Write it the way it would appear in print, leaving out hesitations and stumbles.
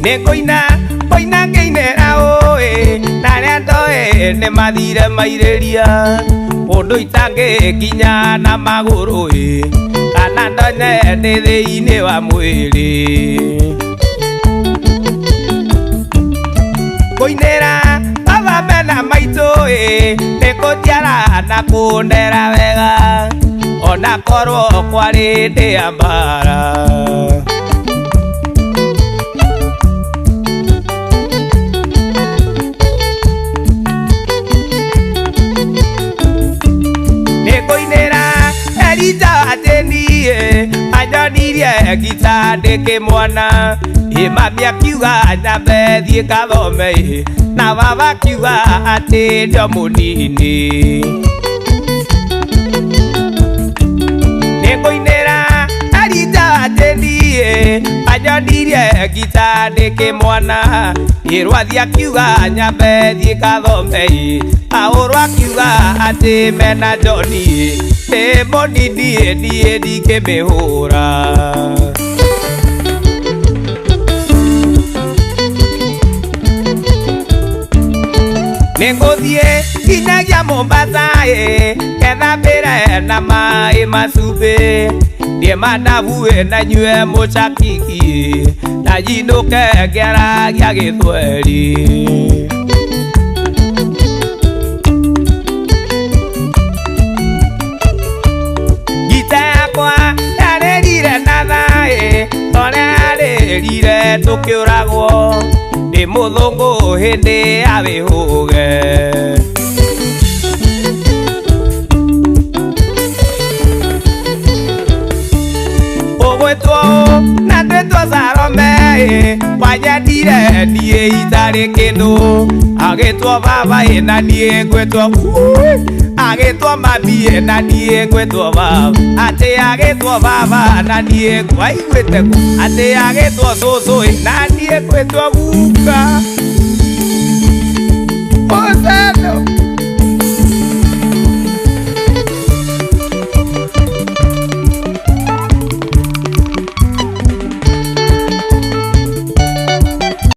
Nekoina koina ngeinera oe narendoe ne madire maireria ondo itange kinya na maguru kana ndone ndithini wa mwiri koinera baba bena maito nekotiara na kundera wega ona korwo kwari ndiambara Gita ndeke mwana mami akiuga nyambe thiĩ gathome na baba akiuga atĩ ndio mũnini nĩngũinĩra arita atĩ niĩ anyonirie gita ndeke mwana rwathi akiuga nyambe thiĩ gathome aũrũ akiuga atĩ mena Johni nĩ mũnini niĩ ndingĩmĩhũra Nengodie kinyagia Mombasa ketha mbere na mai masube die madabu na nyue muchakiki na jinuke ngera gya githweri gitakwa arerire na thae ora arerire tukiuragwo ni muthungu hindi ya bihuge ogwetwo na twetwo Salome wanyendire nie itari kindu agitwo baba na nie ngwetwo agitwo mami na nie ngwetwo baba ati agitwo baba na nie ngwaigwete ati agitwo cucu na nie ngwetwo guka